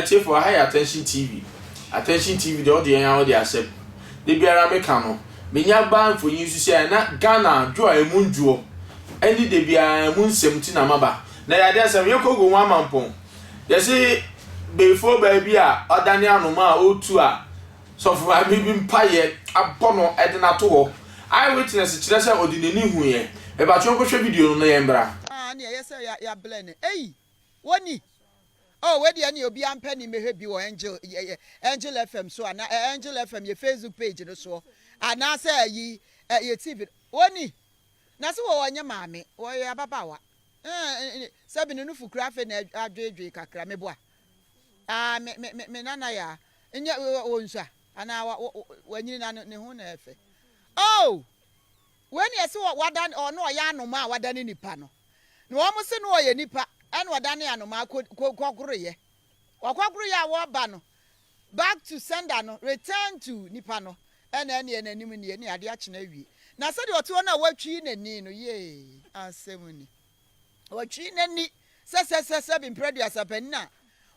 Chief for high attention TV. Attention TV, the audio they accept. The Biara Mekano. Menya ban for you to say na Ghana draw a munjuo. Any de Bia moon 17 amaba. Na there's a Yoko Gomoa Mampong. They say before baby Daniel Noma O2 so for I been paye abono edinato. I witness it or the new here. About your video no yembra. Yes, ya blend. Hey, wani. Oh, where the any obi penny may be or Angel FM so and Angel FM your Facebook page and so. And I say ye TV. Wani. Naso wanya mami. Why ya babawa. Sabi no fu craft and adwe kakra meboa. Me nana ya. Nya wonsa. Ana when you ne ho na efe. Oh. When you see what done or no ya no ma wadane nipa no. No almost no ye nipa and wadane anoma kokoro ye. Wakokoro ya wo ba no. Back to sender no, return to nipa no. And anim ni ade a chena wi. Na se de oto na watwi nani no ye. Asemuni. Watwi nani se bin produce apenna.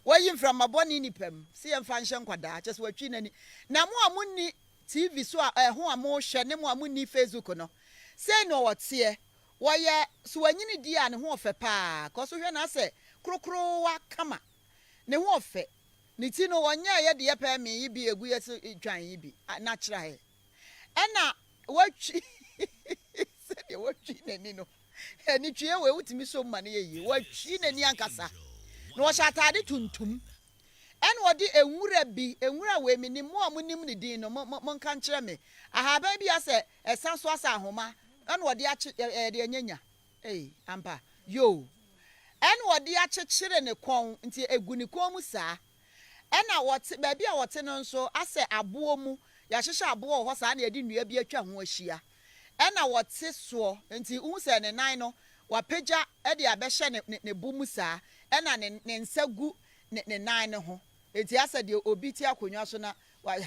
Wayin from aboni nipam. See em function kwada just watwi nani. Na mo amunni TV so ho amo hwe ne mo amunni Facebook no. Say no what here. Why so anyini di a ne ho ofe pa. Ko so hwe na se krokro wa kama. Ne ho ofe. Ni ti no wonya ye de pa me yi bi egu ye so twan yi bi. Natural he. Ena watwi se de watwi nani no. Eni twie we wutimi so mane ye yi. Watwi nani ankasa. No wo shatade tuntum. En wodi enwura we mi ni mo amunim ni din no mon kan kire me ahaba bi ase esan so asa ahoma en wodi a de anyanya ampa yo en wodi a kire ne kon nti egu ni kon mu saa ena wote ba bi a wote no nso ase abo mu ya hyehye abo ho saa na yedi nnua bi atwa ho ahia ena wote so nti hu se ne nan no wapeja e de abehye ne bu mu saa ena ne nsagu ne nan ne ho eti asa de obi ti akonwa so na wa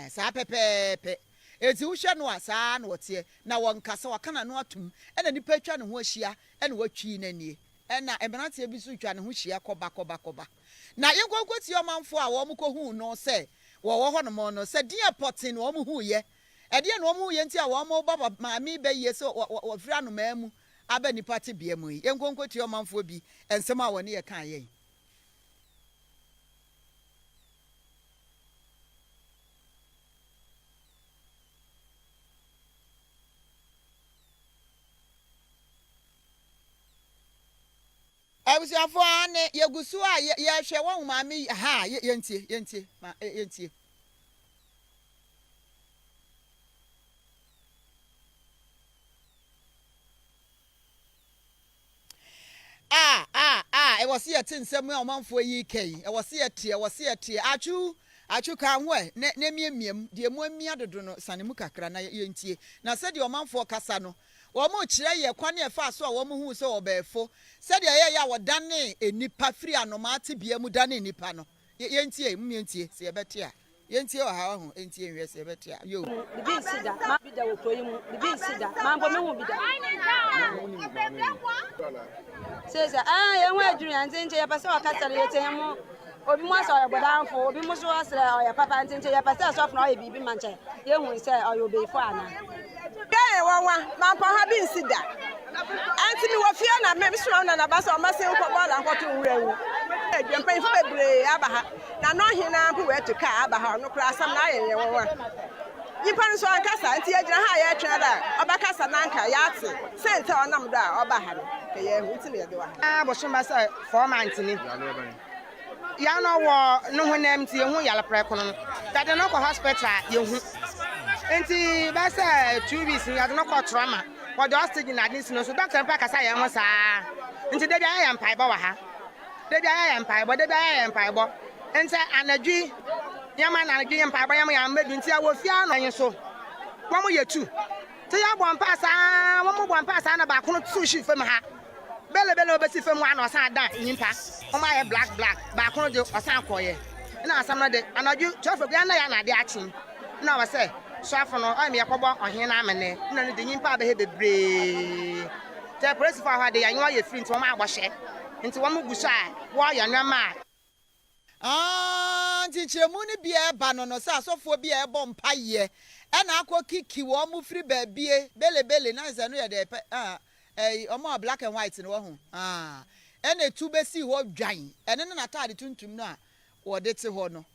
saa pepepe eti uhwe no asa na wote na wonkasa wakana no atum ena nipa atwa ne ho ahia ena watwi nanie ena ebenate bi so twa ne ho hia koba na yenkonkoti omanfo a wo mkohu no se wo ho no mo no se dia potin wo mo hu ye ede no mo hu ye nti a wo mo baba maami be ye so wo fra no maamu aba nipa te bia mu yenkonkoti omanfo bi ensem a woni ye kan ye. Abusiafo ane yegusu a ye hwe won maami ha yentie ma yentie e was here tinsem a omanfo yi kai e was here tie achu ka ho ne miemiem de mu amia dodo no sanemu kakra na yentie na se de omanfo kasa no wo mo kire ye kwane e fa so a wo mo hu so obefo se de ye ya wodane enipa firi anoma te bia mu dane enipa no yentie yentie se yebete a yentie wa ha ho entie nwe se yebete a yo bi sida ma bi da wo toyi mu bi sida ma bo me hu bi da se ye nwa aduru antinche ye pese wa kasare ye tehemu obi mo aso ye bodanfo obi mo so asre o ye papa antinche ye pese so fna o ye bibi manche ye hu se o ye obefo ana Gay one, Mampong have been sit down. Anthony was here and maybe strong and a bass or massive for more than what you will. I'm paying for a bray, Abaha. Now, no, he now where to car, Abaha, no class, and I am. You punish one cassa, and Tia High Trada, Abacasa Nanka, Yatsi, sent on Namda, or Bahan. I was from myself for Anthony. Yano, no one empty, and yellow precon. That an local hospital, you. Enti ba say 2 weeks ni ade no ko trauma what the hostage na dis no so doctor pa kasa ya mo saa enti de bia ya mpai ba wa ha de bia ya mpai bo de bia ya mpai bo enti anadwi yama na anadwi mpai bo yama ya madu enti a wo fia no yin so wo mo yetu te ya bo mpa saa wo mo bo mpa saa na ba kono tu shi fam ha bele obesi fam wa na osan dan nyimpa o ma ye black ba kono de osan koye na asam na de anadwi chofe bia na ya na de achi na wa say Shafano, I'm a cobo on here. I'm an none of the Nimpa behavior. Tell Press for her day, I know your friends from my wash into one Mugusha, why you're not mad. Ntikyeremu ni bia eba no sa asofo bia ebo mpaye na akọ kiki wo mu free baabie bele na ze no ye de omo black and white no ho ena tu besi ho dwan ene na tade tuntum no a wo de te ho no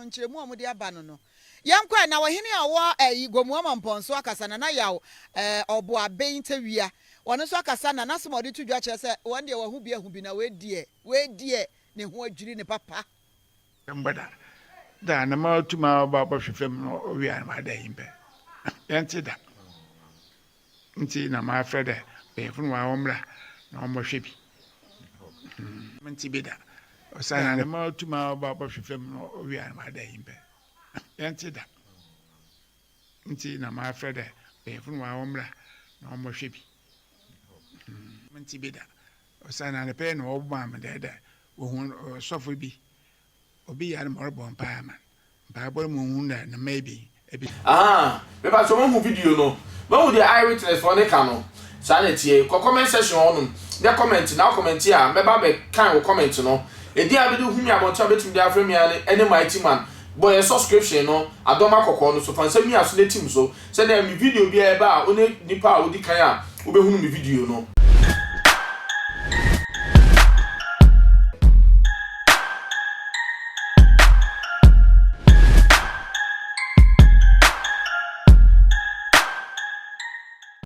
nkyeremu omo de aba no yankwa na wohene a wo Gomoa Mampong so akasa na yawo obo aben tawia wono so akasa na naso de tudwa kire se won de wo hu bi na we die ne ho adwiri ne papa mbada da na ma tuma ba hwefem no wi an ma da yimbe yenti da nti na ma frede be fun wa omra na mo hwebi menti be da osana na ma tuma ba hwefem no wi an ma da yimbe yenti da nti na ma frede be fun wa omra na mo hwebi menti be da osana na pe no obo ma da ohun sofo bi obi ya mo rebon pa man ba bo mo hun na maybe me ba so mo video no mo the eyewitness for ne ka no sa na tie comment section on the comment na comment ya me ba be kan wo comment no e dia be hu mi abonta betum dia frame ya ne mighty man boy subscription no adoma kokko no so fansa mi aso na team so say na mi video bi e ba o ne nipa o di kan a wo be hu mi video no